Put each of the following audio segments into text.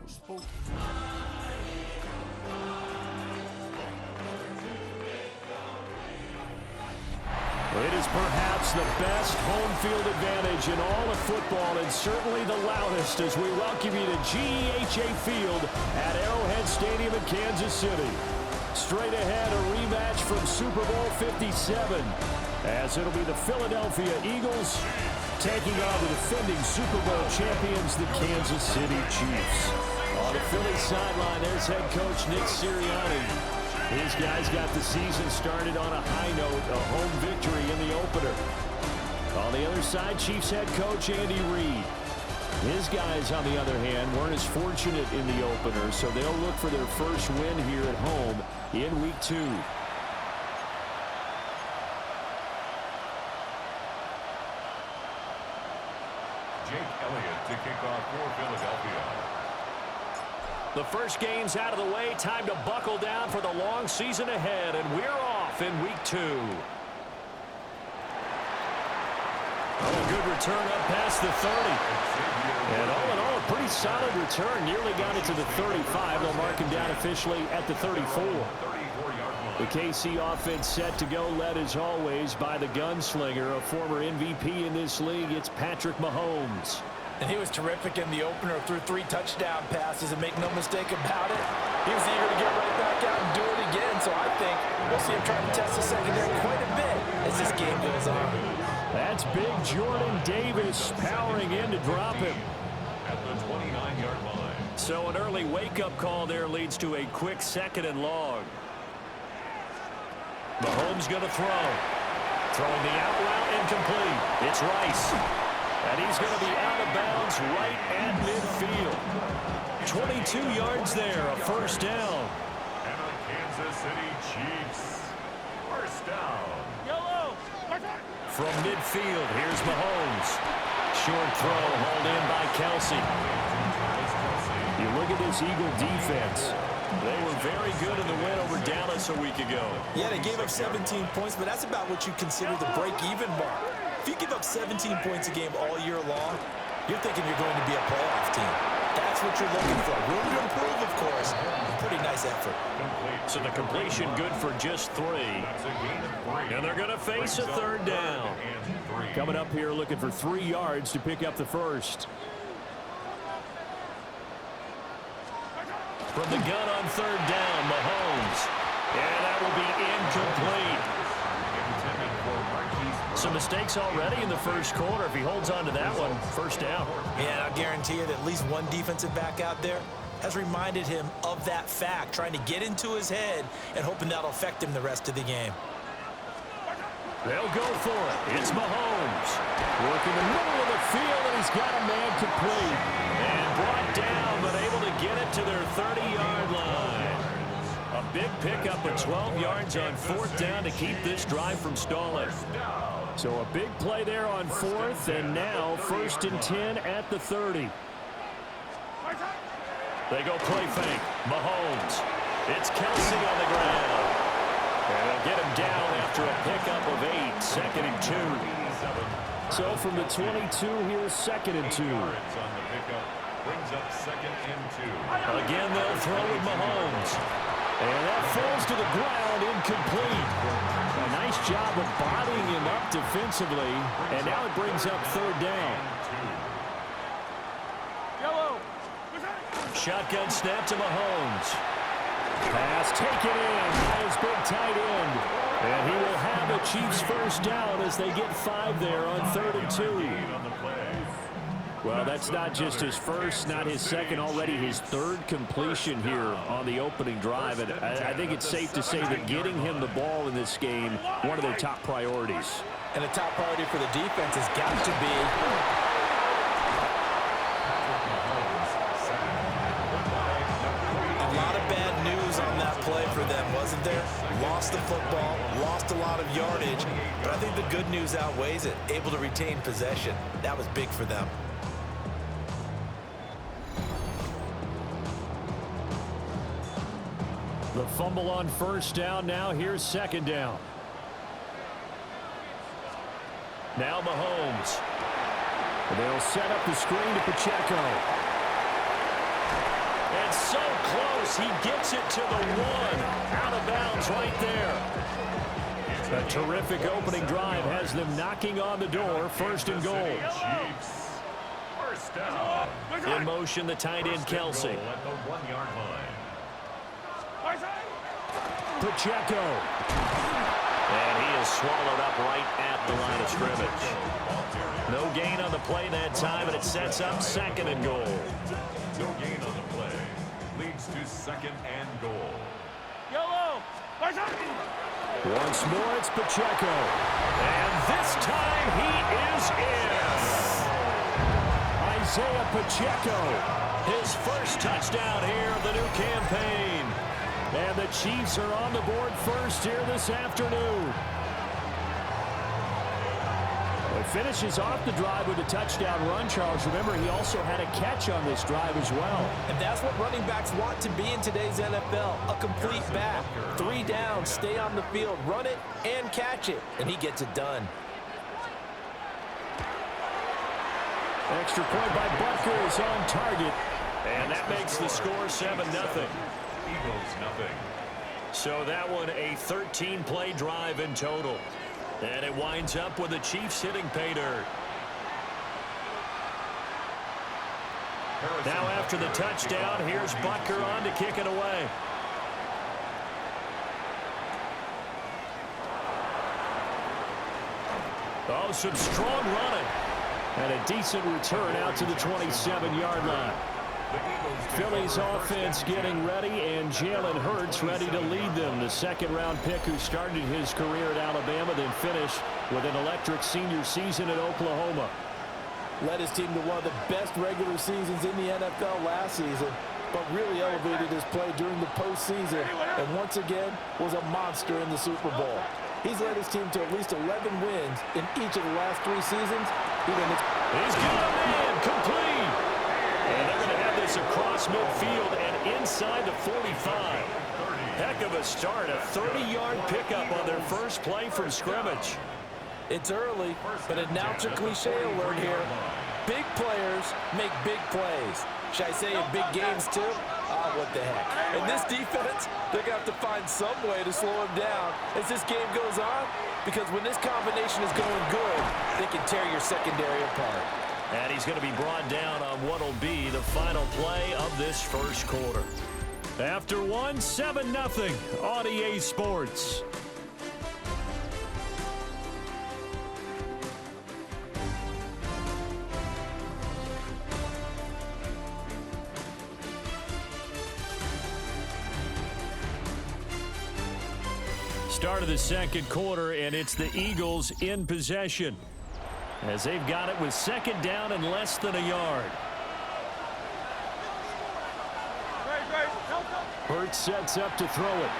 It is perhaps the best home field advantage in all of football, and certainly the loudest, as we welcome you to GEHA Field at Arrowhead Stadium in Kansas City. Straight ahead, a rematch from Super Bowl 57, as it'll be the Philadelphia Eagles taking on the defending Super Bowl champions, the Kansas City Chiefs. On the Philly sideline, there's head coach Nick Sirianni. His guys got the season started on a high note, a home victory in the opener. On the other side, Chiefs head coach Andy Reid. His guys, on the other hand, weren't as fortunate in the opener, so they'll look for their first win here at home in Week 2. Jake Elliott to kick off for Philadelphia. The first game's out of the way. Time to buckle down for the long season ahead, and we're off in Week 2. A good return up past the 30. And all in all, a pretty solid return. Nearly got it to the 35. They'll mark him down officially at the 34. The KC offense set to go, led as always by the gunslinger, a former MVP in this league. It's Patrick Mahomes. And he was terrific in the opener, threw 3 touchdown passes, and make no mistake about it, he was eager to get right back out and do it again. So I think we'll see him trying to test the secondary quite a bit as this game goes on. That's big Jordan Davis powering in to drop him At the 29-yard line. So an early wake-up call there leads to a quick 2nd and long. Mahomes going to throw. Throwing the out route incomplete. It's Rice. And he's going to be out of bounds right at midfield. 22 yards there, a first down. And the Kansas City Chiefs. First down. Yellow. From midfield, here's Mahomes. Short throw, hauled in by Kelsey. You look at this Eagle defense. They were very good in the win over Dallas a week ago. Yeah, they gave up 17 points, but that's about what you consider the break-even mark. If you give up 17 points a game all year long, you're thinking you're going to be a playoff team. That's what you're looking for. Room to improve, of course. Pretty nice effort. So the completion good for just 3. And they're going to face a 3rd down. Coming up here looking for 3 yards to pick up the first. From the gun on 3rd down, Mahomes. And that will be incomplete. Some mistakes already in the first quarter. If he holds on to that one, first down. Yeah, I'll guarantee you that at least one defensive back out there has reminded him of that fact, trying to get into his head and hoping that'll affect him the rest of the game. They'll go for it. It's Mahomes. Working the middle of the field, and he's got a man complete. And brought down, but able to get it to their 30-yard line. A big pickup of 12 yards on 4th down to keep this drive from stalling. So a big play there on 4th, and now 1st and 10 at the 30. They go play fake. Mahomes. It's Kelsey on the ground. And they'll get him down after a pickup of 8. 2nd and 2. So from the 22, here's 2nd and 2. Brings up 2nd and 2. Again, they'll throw with Mahomes. And that falls to the ground, incomplete. A nice job of bodying him up defensively. And now it brings up 3rd down. Yellow. Shotgun snap to Mahomes. Pass taken in by his big tight end. And he will have a Chiefs first down as they get 5 there on 3rd and 2. Well, that's not just his first, not his second, already his 3rd completion here on the opening drive. And I think it's safe to say that getting him the ball in this game, one of their top priorities. And the top priority for the defense has got to be a lot of bad news on that play for them, wasn't there? Lost the football, lost a lot of yardage, but I think the good news outweighs it. Able to retain possession. That was big for them. The fumble on first down. Now here's 2nd down. Now Mahomes. They'll set up the screen to Pacheco. It's so close. He gets it to the 1. Out of bounds right there. A terrific opening drive has them knocking on the door. First and goal. First down. In motion, the tight end, Kelsey. At the 1-yard line. Pacheco. And he is swallowed up right at the line of scrimmage. No gain on the play that time, and it sets up second and goal. No gain on the play. Leads to second and goal. Once more, it's Pacheco. And this time, he is in. Isaiah Pacheco, his first touchdown here of the new campaign. And the Chiefs are on the board first here this afternoon. He finishes off the drive with a touchdown run, Charles. Remember, he also had a catch on this drive as well. And that's what running backs want to be in today's NFL, a complete back. 3 down, stay on the field, run it, and catch it. And he gets it done. Extra point by Butker is on target. And that makes the score 7-0. Eagles nothing. So that one a 13-play drive in total. And it winds up with the Chiefs hitting pay dirt. Now after the touchdown, here's Butker on to kick it away. Oh, some strong running. And a decent return out to the 27-yard line. Philly's offense getting ready, and Jalen Hurts ready to lead them. The second-round pick who started his career at Alabama, then finished with an electric senior season at Oklahoma. Led his team to one of the best regular seasons in the NFL last season, but really elevated his play during the postseason, and once again was a monster in the Super Bowl. He's led his team to at least 11 wins in each of the last 3 seasons. He's got a man complete. And they're going to have this across midfield and inside the 45. Heck of a start, a 30-yard pickup on their first play from scrimmage. It's early, but announcer cliche alert here. Big players make big plays. Should I say in big games too? Oh, what the heck. And this defense, they're going to have to find some way to slow him down as this game goes on, because when this combination is going good, they can tear your secondary apart. And he's going to be brought down on what will be the final play of this first quarter. After one, 7-0 on EA Sports. Start of the second quarter, and it's the Eagles in possession, as they've got it with second down and less than a yard. Hurts sets up to throw it.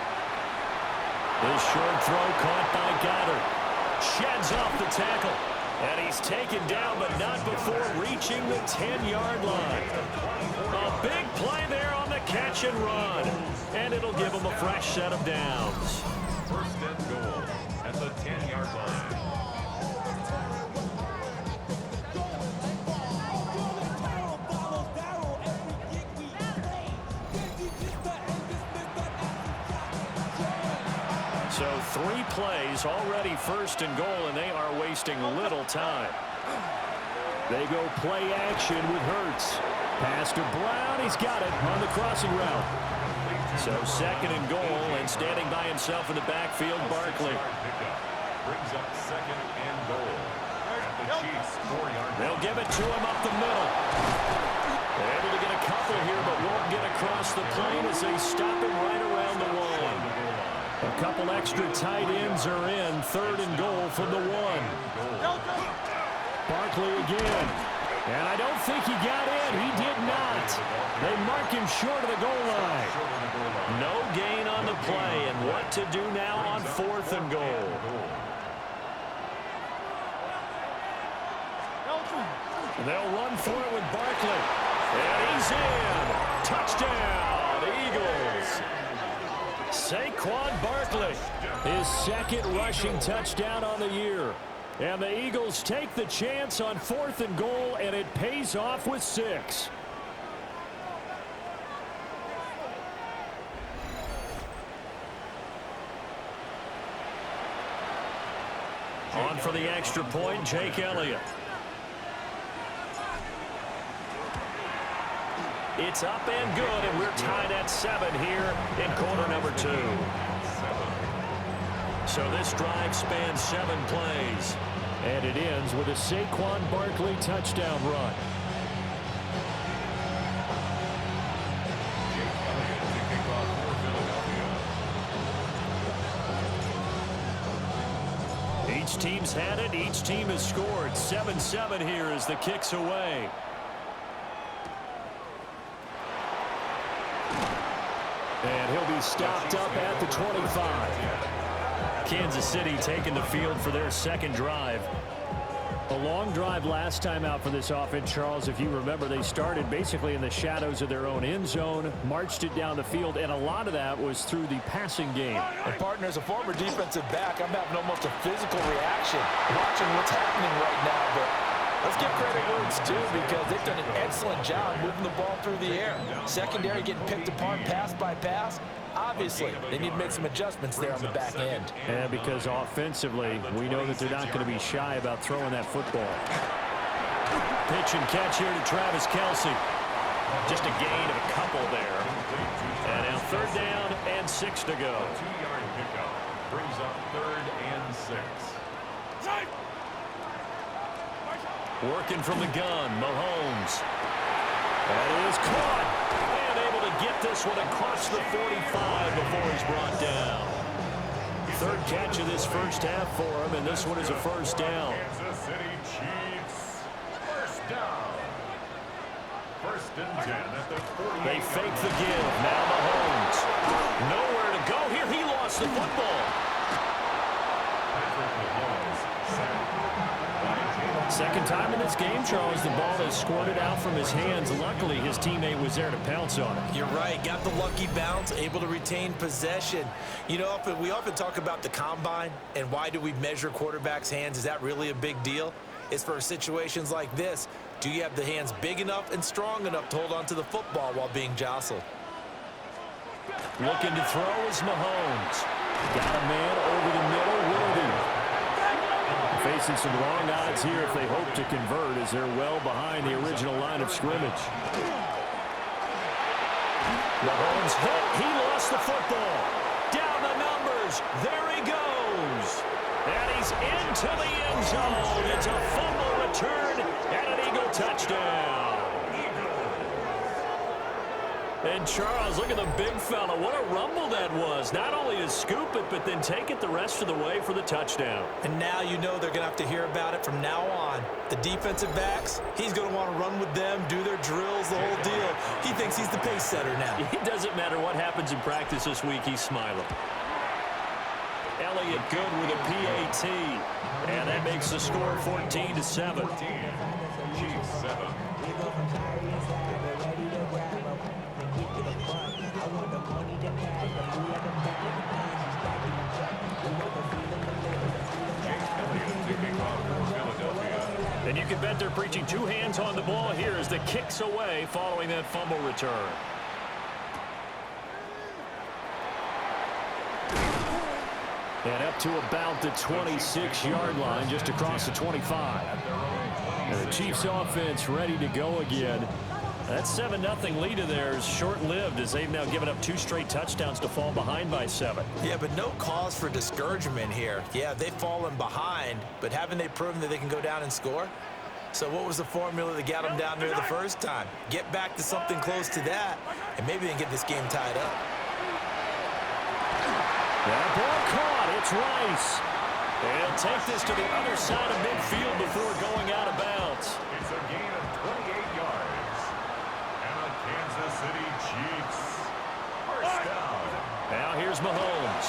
This short throw caught by Goddard. Sheds off the tackle. And he's taken down, but not before reaching the 10-yard line. A big play there on the catch and run. And it'll give him a fresh set of downs. First and goal at the 10-yard line. So 3 plays already first and goal, and they are wasting little time. They go play action with Hurts. Pass to Brown. He's got it on the crossing route. So second and goal, and standing by himself in the backfield, Barkley. Brings up second and goal. At the Chiefs' 4-yard line. They'll give it to him up the middle. They're able to get a couple here, but won't get across the plane as they stop him right around the line. A couple extra tight ends are in. Third and goal from the 1. Barkley again. And I don't think he got in. He did not. They mark him short of the goal line. No gain on the play. And what to do now on 4th and goal? They'll run for it with Barkley. And he's in. Touchdown, Eagles. Saquon Barkley, his second rushing touchdown on the year. And the Eagles take the chance on 4th and goal, and it pays off with 6. On for the extra point, Jake Elliott. It's up and good, and we're tied at 7 here in quarter number 2. So this drive spans 7 plays. And it ends with a Saquon Barkley touchdown run. Each team's had it. Each team has scored. 7-7 here as the kick's away. And he'll be stopped up at the 25. Kansas City taking the field for their second drive. A long drive last time out for this offense, Charles. If you remember, they started basically in the shadows of their own end zone, marched it down the field, and a lot of that was through the passing game. And partner, as a former defensive back, I'm having almost a physical reaction watching what's happening right now. But let's give credit where it's due, because they've done an excellent job moving the ball through the air. Secondary getting picked apart pass by pass. Obviously, they need to make some adjustments there on the back end. And because offensively, we know that they're not going to be shy about throwing that football. Pitch and catch here to Travis Kelce. Just a gain of a couple there. And now 3rd down and 6 to go. 2-yard pickup brings up 3rd and 6. Working from the gun, Mahomes. That is caught. And able to get this one across the 45 before he's brought down. 3rd catch of this first half for him, and this one is a 1st down. Kansas City Chiefs, 1st down. 1st and 10 at the 48. They fake the give. Now Mahomes. Nowhere to go here. He lost the football. Patrick Mahomes sacked. Second time in this game, Charles, the ball has squirted out from his hands. Luckily, his teammate was there to pounce on it. You're right. Got the lucky bounce, able to retain possession. You know, we often talk about the combine and why do we measure quarterbacks' hands. Is that really a big deal? It's for situations like this. Do you have the hands big enough and strong enough to hold on to the football while being jostled? Looking to throw is Mahomes. Got a man over the middle, Willoughby. Facing some wrong odds here if they hope to convert, as they're well behind the original line of scrimmage. Mahomes hit. He lost the football. Down the numbers. There he goes. And he's into the end zone. It's a fumble return and an Eagle touchdown. And Charles, look at the big fella. What a rumble that was. Not only to scoop it, but then take it the rest of the way for the touchdown. And now you know they're going to have to hear about it from now on. The defensive backs, he's going to want to run with them, do their drills, the whole deal. He thinks he's the pace setter now. It doesn't matter what happens in practice this week, he's smiling. Elliott good with a PAT. And that makes the score 14-7. Chiefs 7. And you can bet they're preaching 2 hands on the ball here as the kick's away following that fumble return. And up to about the 26-yard line, just across the 25. And the Chiefs offense ready to go again. That 7-0 lead of theirs short-lived, as they've now given up 2 straight touchdowns to fall behind by 7. Yeah, but no cause for discouragement here. Yeah, they've fallen behind, but haven't they proven that they can go down and score? So what was the formula that got them down there the first time? Get back to something close to that, and maybe they can get this game tied up. That ball caught. It's Rice. They'll take this to the other side of midfield before going out of bounds. It's a gain of 28 yards. And the Kansas City Chiefs, 1st down. Now here's Mahomes.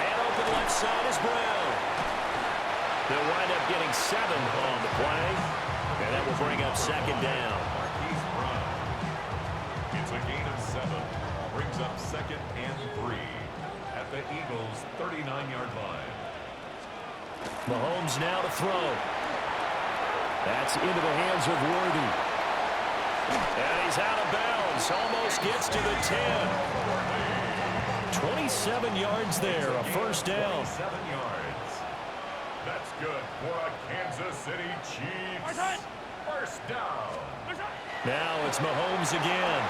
Man open left side is Brown. They'll wind up getting 7 on the play. And that will bring up 2nd down. Marquise Brown. It's a gain of 7. Brings up 2nd and 3 at the Eagles' 39-yard line. Mahomes now to throw. That's into the hands of Worthy. And he's out of bounds. Almost gets to the 10. 27 yards there, a 1st down. 7 yards. That's good for a Kansas City Chiefs first down. Now it's Mahomes again.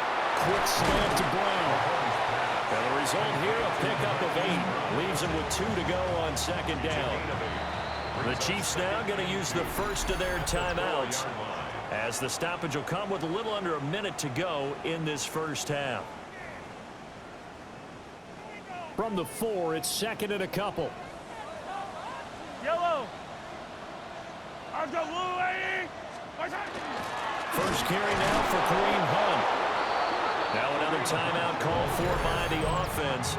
Quick slant to Brown. And the result here, a pickup of 8. Leaves him with 2 to go on second down. The Chiefs now going to use the first of their timeouts, as the stoppage will come with a little under a minute to go in this first half. From the 4, it's second and a couple. Yellow. First carry now for Kareem Hunt. Now another timeout called for by the offense,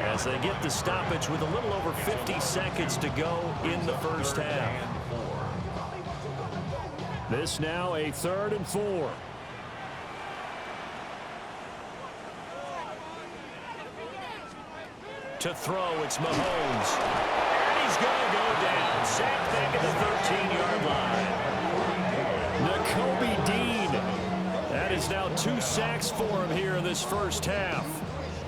as they get the stoppage with a little over 50 seconds to go in the first half. This now a 3rd and 4. To throw, it's Mahomes. And he's going to go down. Sacked back at the 13-yard line. Nakobe Dean. That is now 2 sacks for him here in this first half.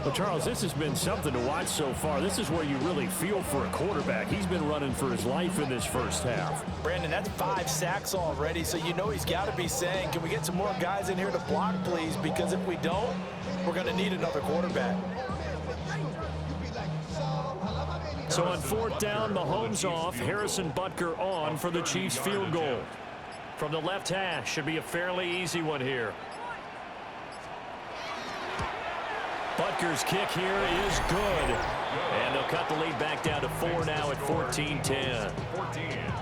Well, Charles, this has been something to watch so far. This is where you really feel for a quarterback. He's been running for his life in this first half. Brandon, that's 5 sacks already, so you know he's got to be saying, can we get some more guys in here to block, please? Because if we don't, we're going to need another quarterback. So on 4th down, Mahomes off, Harrison Butker on for the Chiefs field goal. From the left hash, should be a fairly easy one here. Butker's kick here is good. And they'll cut the lead back down to 4 now at 14-10.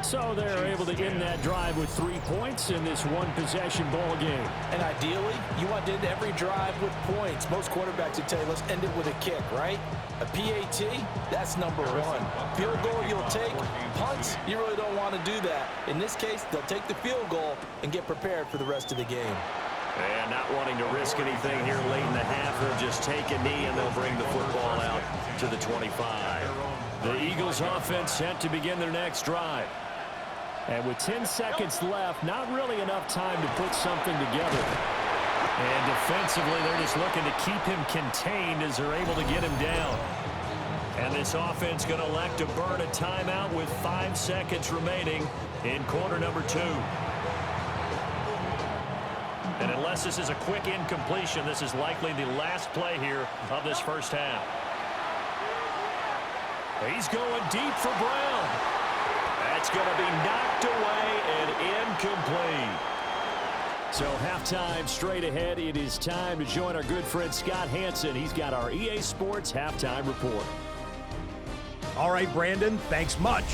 So they're able to end that drive with 3 points in this one-possession ball game. And ideally, you want to end every drive with points. Most quarterbacks would tell you, let's end it with a kick, right? A PAT, that's number 1. Field goal you'll take. Punts, you really don't want to do that. In this case, they'll take the field goal and get prepared for the rest of the game. And not wanting to risk anything here late in the half, they'll just take a knee and they'll bring the football out to the 25. The Eagles offense set to begin their next drive. And with 10 seconds left, not really enough time to put something together. And defensively, they're just looking to keep him contained as they're able to get him down. And this offense going to elect to burn a timeout with 5 seconds remaining in quarter number 2. And unless this is a quick incompletion, this is likely the last play here of this first half. He's going deep for Brown. That's going to be knocked away and incomplete. So halftime straight ahead. It is time to join our good friend Scott Hansen. He's got our EA Sports halftime report. All right, Brandon, thanks much.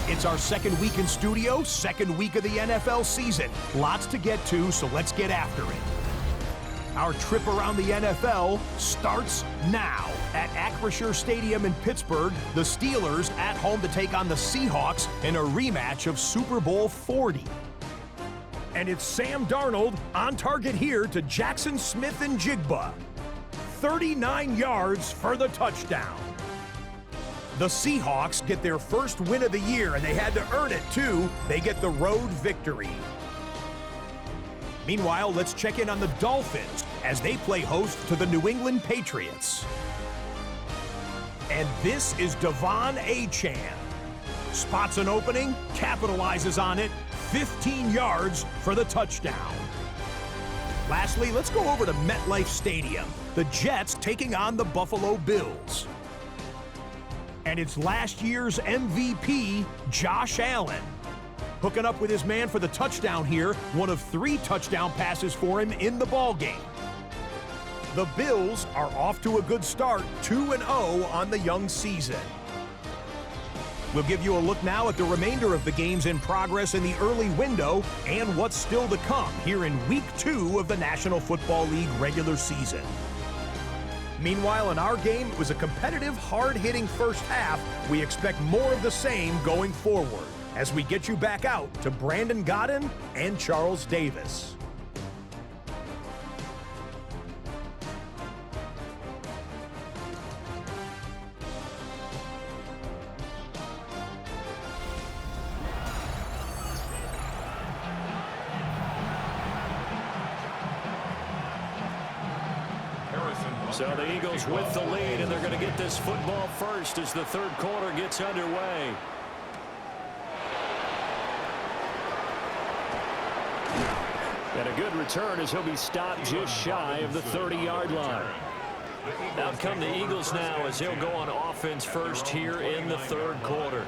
It's our second week in studio, second week of the NFL season. Lots to get to, so let's get after it. Our trip around the NFL starts now. At Acrisure Stadium in Pittsburgh, the Steelers at home to take on the Seahawks in a rematch of Super Bowl 40. And it's Sam Darnold on target here to Jackson Smith and Jigba. 39 yards for the touchdown. The Seahawks get their first win of the year, and they had to earn it, too. They get the road victory. Meanwhile, let's check in on the Dolphins as they play host to the New England Patriots. And this is Devon Achane. Spots an opening, capitalizes on it, 15 yards for the touchdown. Lastly, let's go over to MetLife Stadium. The Jets taking on the Buffalo Bills. And it's last year's MVP, Josh Allen. Hooking up with his man for the touchdown here, one of 3 touchdown passes for him in the ballgame. The Bills are off to a good start, 2-0 on the young season. We'll give you a look now at the remainder of the games in progress in the early window and what's still to come here in Week 2 of the National Football League regular season. Meanwhile, in our game, it was a competitive, hard-hitting first half. We expect more of the same going forward as we get you back out to Brandon Godden and Charles Davis. So the Eagles with the lead, and they're going to get this football first as the third quarter gets underway. And a good return as he'll be stopped just shy of the 30-yard line. Out come the Eagles now as they'll go on offense first here in the third quarter.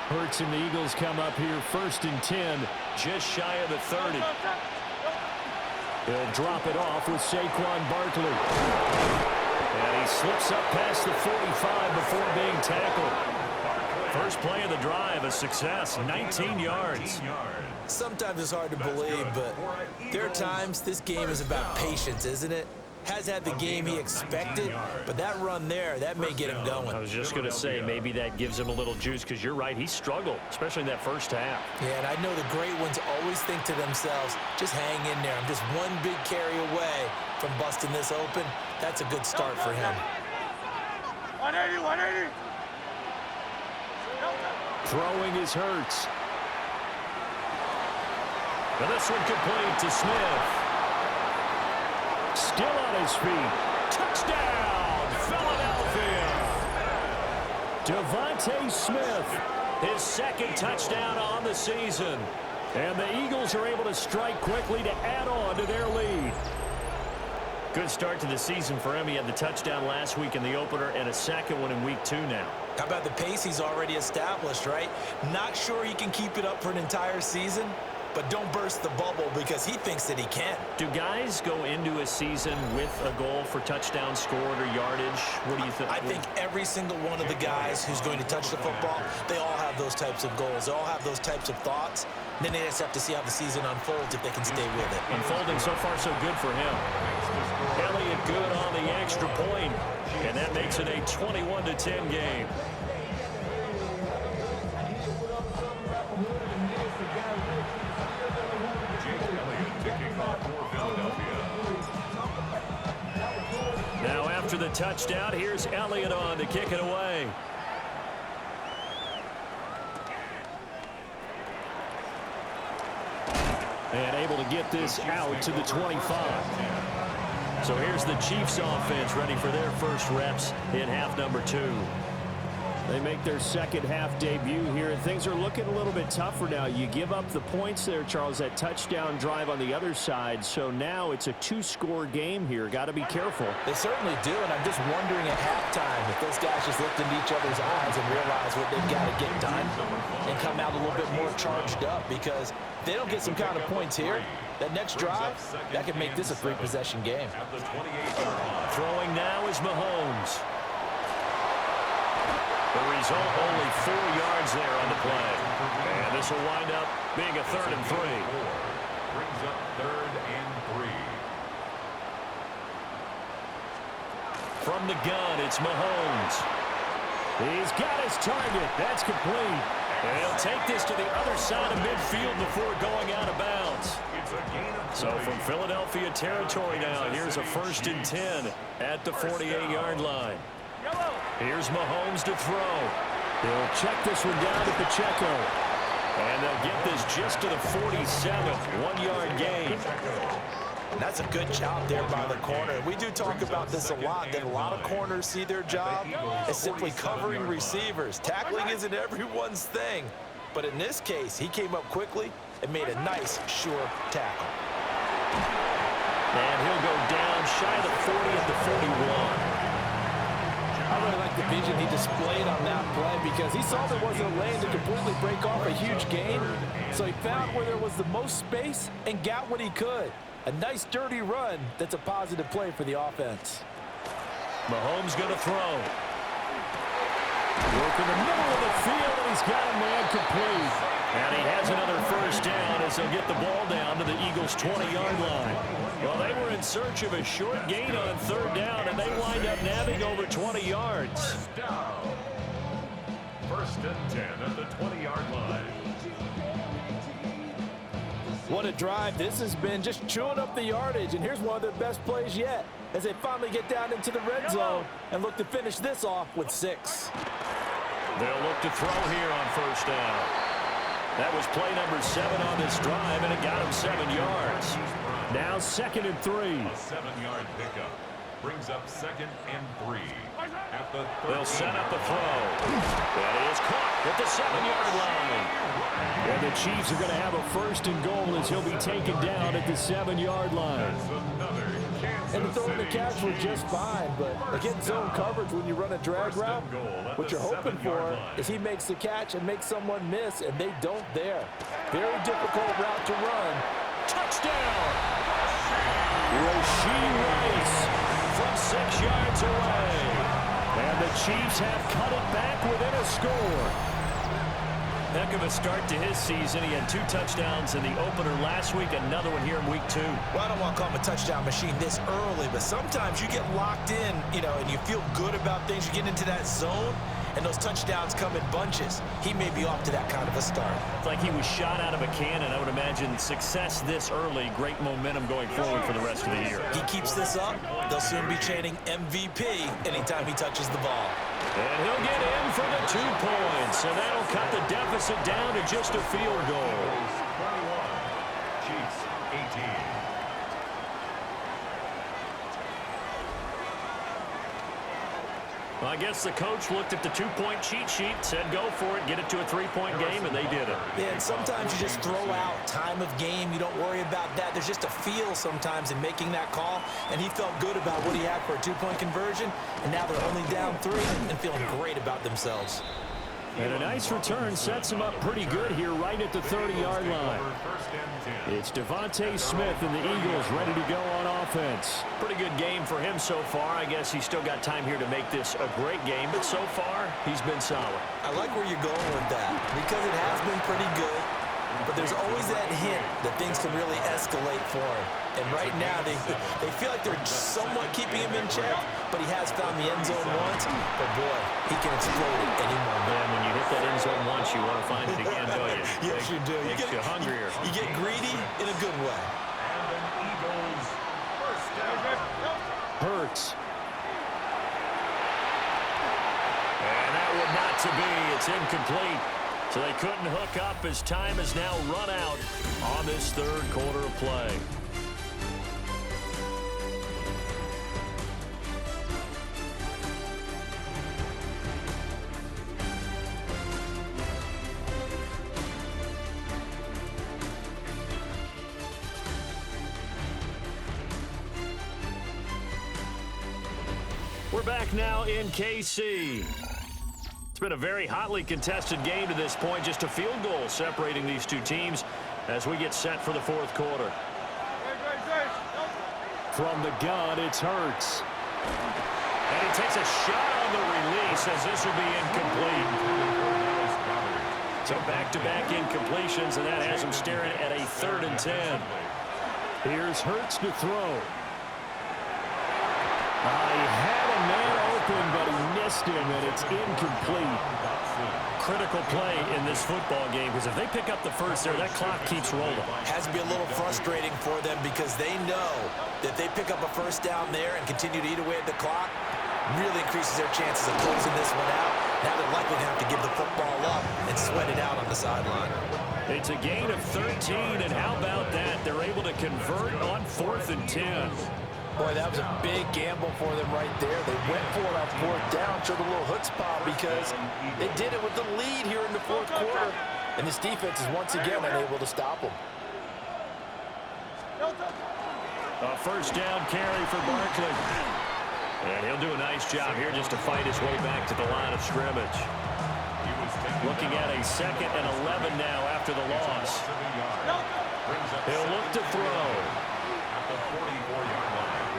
Hurts and the Eagles come up here 1st and 10, just shy of the 30. They'll drop it off with Saquon Barkley. And he slips up past the 45 before being tackled. First play of the drive, a success, 19 yards. Sometimes it's hard to believe, but there are times this game is about patience, isn't it? Has had the game he expected, but that run there, that may get him going. I was just going to say, maybe that gives him a little juice, because you're right, he struggled, especially in that first half. Yeah, and I know the great ones always think to themselves, just hang in there. I'm just one big carry away from busting this open. That's a good start for him. 180, 180. Throwing is Hurts. And this one complete to Smith. Still on his feet. Touchdown, Philadelphia. Devontae Smith, his second touchdown on the season. And the Eagles are able to strike quickly to add on to their lead. Good start to the season for him. He had the touchdown last week in the opener and a second one in week 2 now. How about the pace he's already established, right? Not sure he can keep it up for an entire season, but don't burst the bubble because he thinks that he can. Do guys go into a season with a goal for touchdown scored or yardage? What do you think? I think every single one of the guys who's going to touch the football, they all have those types of goals. They all have those types of thoughts. And then they just have to see how the season unfolds if they can stay with it. Unfolding so far so good for him. Elliott good on the extra point, and that makes it a 21-10 game. Now after the touchdown, here's Elliott on to kick it away. And able to get this out to the 25. So here's the Chiefs offense ready for their first reps in half number 2. They make their second half debut here, and things are looking a little bit tougher now. You give up the points there, Charles, that touchdown drive on the other side. So now it's a 2-score game here. Got to be careful. They certainly do, and I'm just wondering at halftime if those guys just looked into each other's eyes and realize what they've got to get done and come out a little bit more charged up, because if they don't get some kind of points here, that next drive, that could make this a 3-possession game. Throwing now is Mahomes. The result, only 4 yards there on the play. And this will wind up being a 3rd and 3. Brings up 3rd and 3. From the gun, it's Mahomes. He's got his target. That's complete. And he'll take this to the other side of midfield before going out of bounds. So from Philadelphia territory now, here's a 1st and 10 at the 48-yard line. Here's Mahomes to throw. They'll check this one down to Pacheco. And they'll get this just to the 47, 1-yard gain. That's a good job there by the corner. We do talk about this a lot, that a lot of corners see their job as simply covering receivers. Tackling isn't everyone's thing. But in this case, he came up quickly and made a nice, sure tackle. And he'll go down shy of the 40 at the 41. I really like the vision he displayed on that play, because he saw there wasn't a lane to completely break off a huge gain. So he found where there was the most space and got what he could. A nice, dirty run that's a positive play for the offense. Mahomes going to throw. Work in the middle of the field, and he's got a man complete. And he has another first down as he'll get the ball down to the Eagles' 20-yard line. Well, they were in search of a short gain on 3rd down, and they wind up nabbing over 20 yards. Down. 1st and 10 at the 20-yard line. What a drive this has been, just chewing up the yardage. And here's one of their best plays yet, as they finally get down into the red zone and look to finish this off with 6. They'll look to throw here on 1st down. That was play number 7 on this drive, and it got him 7 yards. Now 2nd and 3. A 7-yard pickup. Brings up 2nd and 3 at the 13. They'll set up a throw. And he is caught at the 7-yard line. And the Chiefs are going to have a 1st and goal as he'll be taken down at the 7-yard line. And the throw and the catch were just fine, but against zone coverage when you run a drag route, what you're hoping for is he makes the catch and makes someone miss, and they don't there. Very difficult route to run. Touchdown! Rashee Rice from 6 yards away. And the Chiefs have cut it back within a score. Heck of a start to his season. He had 2 touchdowns in the opener last week, another one here in week 2. Well, I don't want to call him a touchdown machine this early, but sometimes you get locked in, and you feel good about things. You get into that zone, and those touchdowns come in bunches. He may be off to that kind of a start. It's like he was shot out of a cannon. I would imagine success this early, great momentum going forward for the rest of the year. He keeps this up, they'll soon be chanting MVP anytime he touches the ball. And he'll get in for the 2 points, and that'll cut the deficit down to just a field goal. 21, Chiefs 18. Well, I guess the coach looked at the 2-point cheat sheet, said go for it, get it to a 3-point game, and they did it. Yeah, and sometimes you just throw out time of game. You don't worry about that. There's just a feel sometimes in making that call, and he felt good about what he had for a 2-point conversion, and now they're only down 3 and feeling great about themselves. And a nice return sets him up pretty good here right at the 30-yard line. It's Devontae Smith and the Eagles ready to go on offense. Pretty good game for him so far. I guess he's still got time here to make this a great game, but so far he's been solid. I like where you're going with that because it has been pretty good, but there's always that hint that things can really escalate for him. And right now they feel like they're somewhat keeping him in check, but he has found the end zone once. But boy, he can explode at any moment. And when you hit that end zone once, you want to find it again, don't you? Yes, you do. Makes you hungrier. You get greedy in a good way. And an Eagles first down. Hurts. And that would not to be. It's incomplete. So they couldn't hook up as time has now run out on this 3rd quarter of play. We're back now in KC. It's been a very hotly contested game to this point. Just a field goal separating these 2 teams as we get set for the 4th quarter. From the gun, it's Hurts. And he takes a shot on the release as this will be incomplete. So back-to-back incompletions, and that has him staring at a 3rd and 10. Here's Hurts to throw. He had a man open, but he missed him, and it's incomplete. Critical play in this football game, because if they pick up the first there, that clock keeps rolling. Has to be a little frustrating for them because they know that they pick up a first down there and continue to eat away at the clock, really increases their chances of closing this one out. Now they're likely to have to give the football up and sweat it out on the sideline. It's a gain of 13, and how about that? They're able to convert on 4th and 10. Boy, that was a big gamble for them right there. They went for it on 4th down, showed a little chutzpah because they did it with the lead here in the 4th quarter. And this defense is once again unable to stop them. A 1st down carry for Barkley. And he'll do a nice job here just to fight his way back to the line of scrimmage. Looking at a 2nd and 11 now after the loss. He'll look to throw.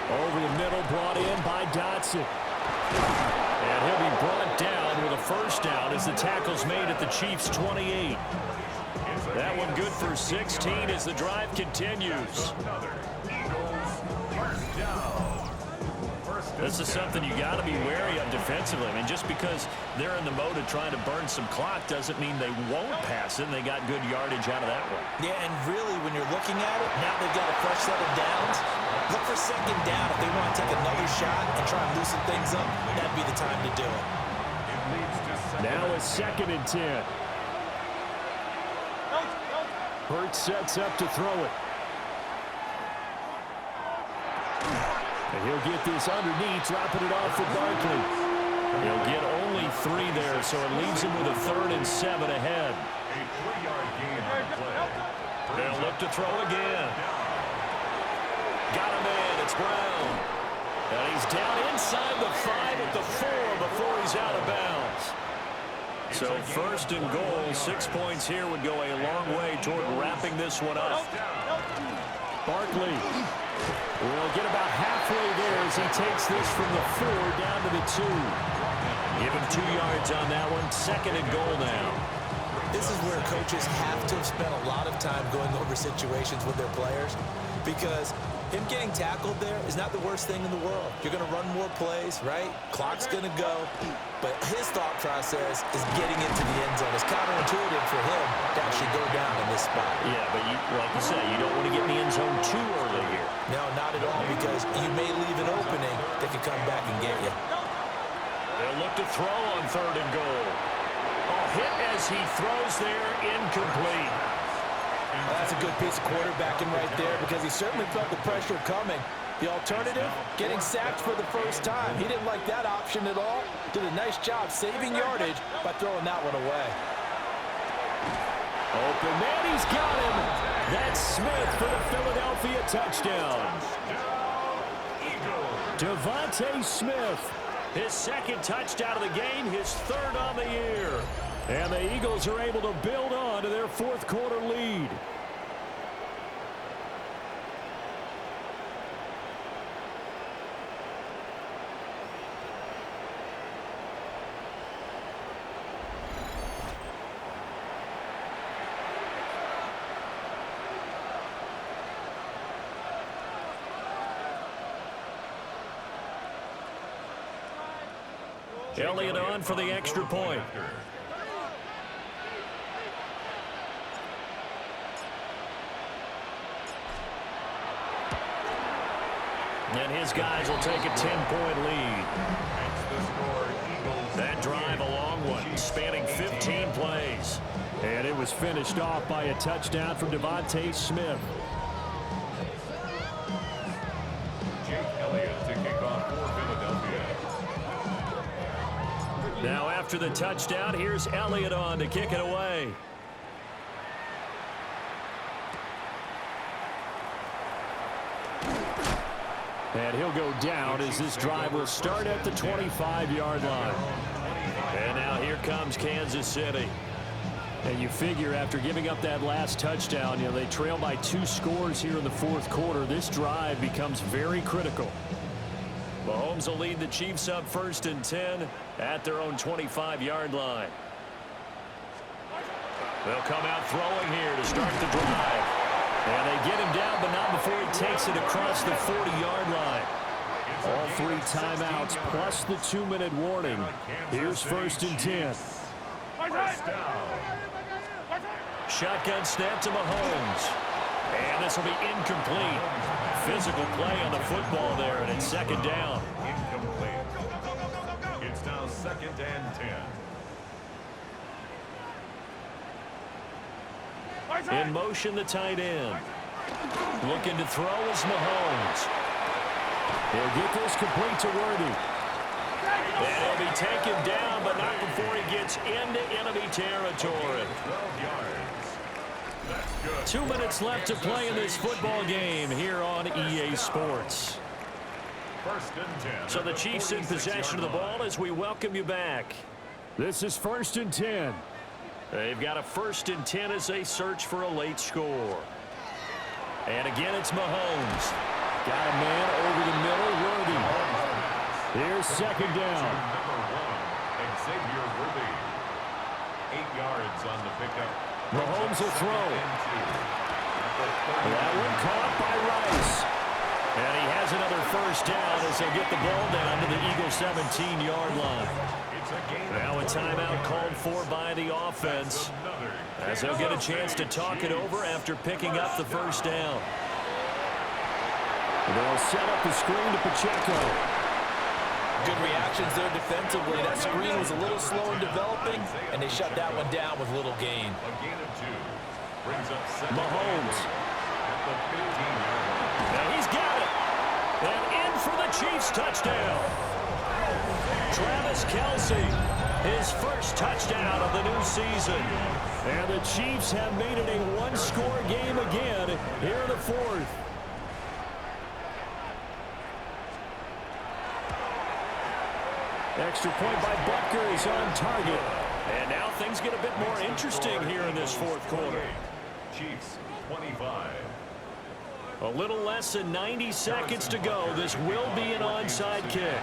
Over the middle, brought in by Dotson. And he'll be brought down with a 1st down as the tackle's made at the Chiefs' 28. That one good for 16 as the drive continues. This is something you got to be wary of defensively. I mean, just because they're in the mode of trying to burn some clock doesn't mean they won't pass it, and they got good yardage out of that one. Yeah, and really, when you're looking at it, now they've got a fresh set of downs. Look for 2nd down. If they want to take another shot and try and loosen things up, that'd be the time to do it. Now a 2nd and 10. Hurts sets up to throw it. And he'll get this underneath, dropping it off for Barkley. He'll get only 3 there, so it leaves him with a 3rd and 7 ahead. A 3-yard gain on the play. They'll look to throw again. Got him in. It's Brown. And he's down inside the 5 at the 4 before he's out of bounds. So 1st and goal, 6 points here would go a long way toward wrapping this one up. Barkley will get about halfway there as he takes this from the 4 down to the 2. Give him 2 yards on that one. 2nd and goal now. This is where coaches have to have spent a lot of time going over situations with their players, because him getting tackled there is not the worst thing in the world. You're going to run more plays, right? Clock's going to go. But his thought process is getting into the end zone. It's counterintuitive for him to actually go down in this spot. Yeah, but like you said, you don't want to get in the end zone too early here. No, not at all, because you may leave an opening that can come back and get you. They'll look to throw on 3rd and goal. Hit as he throws there, incomplete. Well, that's a good piece of quarterbacking right there, because he certainly felt the pressure coming. The alternative, getting sacked for the first time. He didn't like that option at all. Did a nice job saving yardage by throwing that one away. Open man, he's got him. That's Smith for the Philadelphia touchdown. Devontae Smith, his 2nd touchdown of the game, his 3rd on the year. And the Eagles are able to build on to their 4th quarter lead. Elliott on for the extra point. And his guys will take a 10-point lead. That drive, a long one, spanning 15 plays. And it was finished off by a touchdown from Devontae Smith. Jake Elliott to kick off for Philadelphia. Now after the touchdown, here's Elliott on to kick it away. And he'll go down as this drive will start at the 25-yard line. And now here comes Kansas City. And you figure after giving up that last touchdown, they trail by 2 scores here in the 4th quarter. This drive becomes very critical. Mahomes will lead the Chiefs up 1st and 10 at their own 25-yard line. They'll come out throwing here to start the drive. And they get him down, but not before he takes it across the 40-yard line. All 3 timeouts plus the 2-minute warning. Here's 1st and 10. Shotgun snap to Mahomes. And this will be incomplete. Physical play on the football there, and it's 2nd down. Incomplete. It's now 2nd and 10. In motion, the tight end. Looking to throw is Mahomes. He'll get this complete to Worthy. And he'll be taken down, but not before he gets into enemy territory. 12 yards. That's good. 2 minutes left to play in this football game here on EA Sports. 1st and 10. So the Chiefs in possession of the ball as we welcome you back. This is 1st and 10. They've got a 1st and 10 as they search for a late score. And again, it's Mahomes. Got a man over the middle, Worthy. Here's 2nd down. Number 1, Xavier Worthy. 8 yards on the pickup. Mahomes will throw. That one caught by Rice. And he has another 1st down as they'll get the ball down to the Eagles' 17-yard line. Now a timeout called for by the offense as they'll get a chance to talk it over after picking up the 1st down. They'll set up the screen to Pacheco. Good reactions there defensively. That screen was a little slow in developing, and they shut that one down with little gain. A gain of 2. Brings up Mahomes. at the 15-yard line. Now he's got it. And in for the Chiefs touchdown. Travis Kelce, his first touchdown of the new season. And the Chiefs have made it a one-score game again here in the fourth. Extra point by Butker is on target. And now things get a bit more interesting here in this fourth quarter. Chiefs 25. A little less than 90 seconds to go. This will be an onside kick.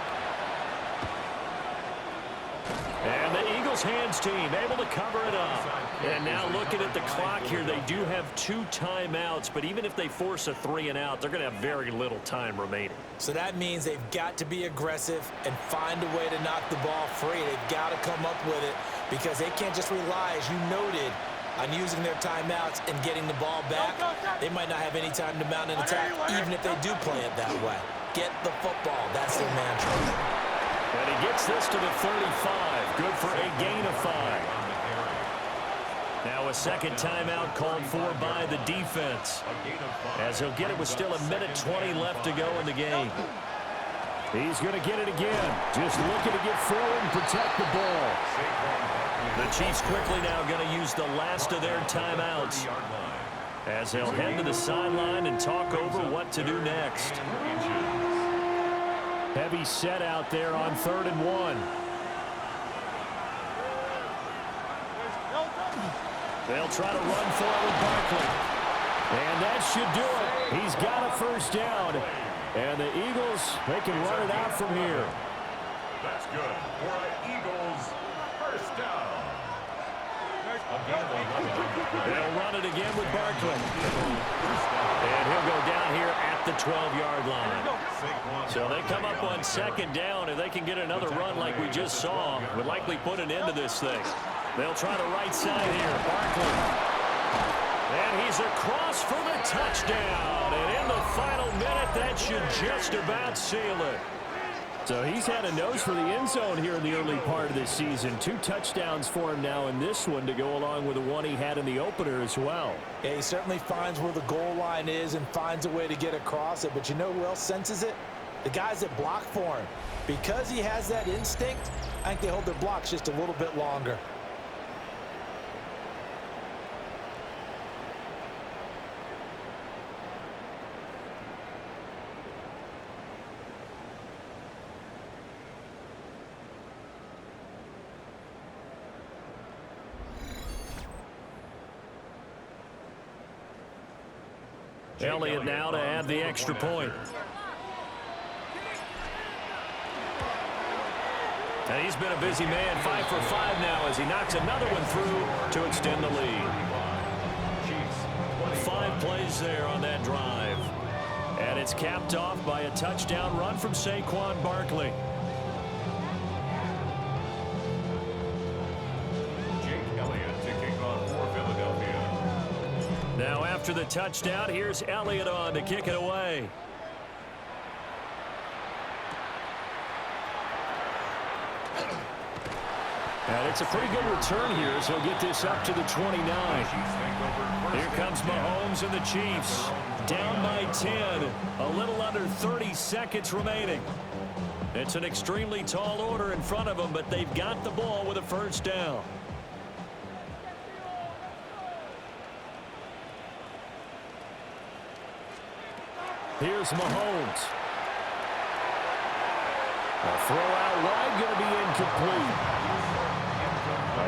And the Eagles hands team able to cover it up. And now looking at the clock here, they do have 2 timeouts, but even if they force a 3-and-out, they're going to have very little time remaining. So that means they've got to be aggressive and find a way to knock the ball free. They've got to come up with it because they can't just rely, as you noted, on using their timeouts and getting the ball back. They might not have any time to mount an attack, even if they do play it that way. Get the football. That's their mantra. And he gets this to the 35. Good for a gain of 5. Now a second timeout called for by the defense, as he'll get it with still 1:20 left to go in the game. He's going to get it again. Just looking to get forward and protect the ball. The Chiefs quickly now going to use the last of their timeouts, as they'll head to the sideline and talk over what to do next. Heavy set out there on 3rd and 1. They'll try to run forward Barkley. And that should do it. He's got a first down. And the Eagles, they can run it out from here. That's good for an Eagles first down. They'll run it again with Barkley. And he'll go down here at the 12-yard line. So they come up on 2nd down. If they can get another run like we just saw, would likely put an end to this thing. They'll try the right side here. Barkley. And he's across for the touchdown. And in the final minute, that should just about seal it. So he's had a nose for the end zone here in the early part of this season. 2 touchdowns for him now in this one to go along with the one he had in the opener as well. Yeah, he certainly finds where the goal line is and finds a way to get across it. But you know who else senses it? The guys that block for him. Because he has that instinct, I think they hold their blocks just a little bit longer. Elliott now to add the extra point. And he's been a busy man, 5 for 5 now as he knocks another one through to extend the lead. 5 plays there on that drive. And it's capped off by a touchdown run from Saquon Barkley. Now after the touchdown, here's Elliott on to kick it away. And it's a pretty good return here as he'll get this up to the 29. Here comes Mahomes and the Chiefs. Down by 10. A little under 30 seconds remaining. It's an extremely tall order in front of them, but they've got the ball with a first down. Here's Mahomes. A throw out wide, going to be incomplete.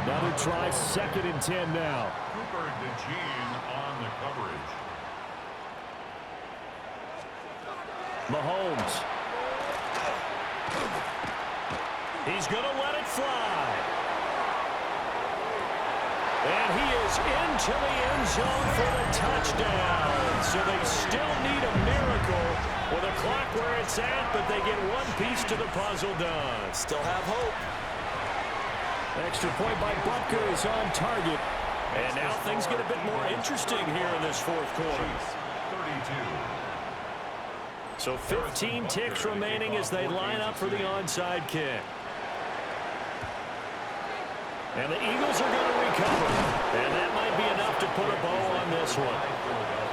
Another try, 2nd and 10 now. Cooper DeJean on the coverage. Mahomes. He's going to let it fly. And he is into the end zone for the touchdown. So they still need a miracle with a clock where it's at, but they get one piece to the puzzle done. Still have hope. Extra point by Butker is on target. And now things get a bit more interesting here in this fourth quarter. 32. So 15 ticks remaining as they line up for the onside kick. And the Eagles are going to recover. And that might be enough to put a bow on this one.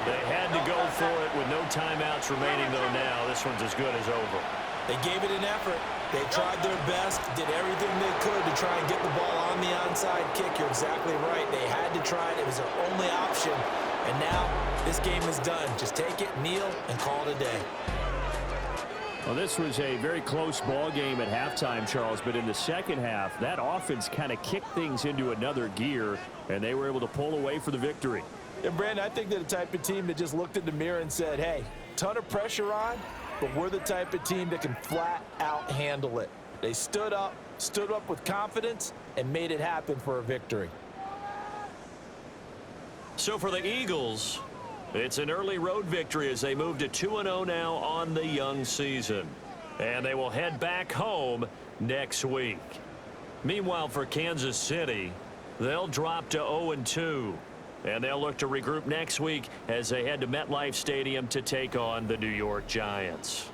They had to go for it with no timeouts remaining, though, now. This one's as good as over. They gave it an effort. They tried their best, did everything they could to try and get the ball on the onside kick. You're exactly right. They had to try it. It was their only option. And now this game is done. Just take it, kneel, and call it a day. Well, this was a very close ball game at halftime, Charles, but in the second half, that offense kind of kicked things into another gear, and they were able to pull away for the victory. And, Brandon, I think they're the type of team that just looked in the mirror and said, hey, ton of pressure on, but we're the type of team that can flat out handle it. They stood up with confidence, and made it happen for a victory. So for the Eagles, it's an early road victory as they move to 2-0 now on the young season. And they will head back home next week. Meanwhile, for Kansas City, they'll drop to 0-2. And they'll look to regroup next week as they head to MetLife Stadium to take on the New York Giants.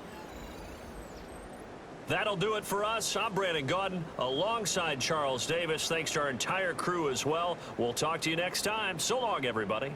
That'll do it for us. I'm Brandon Gaudin alongside Charles Davis. Thanks to our entire crew as well. We'll talk to you next time. So long, everybody.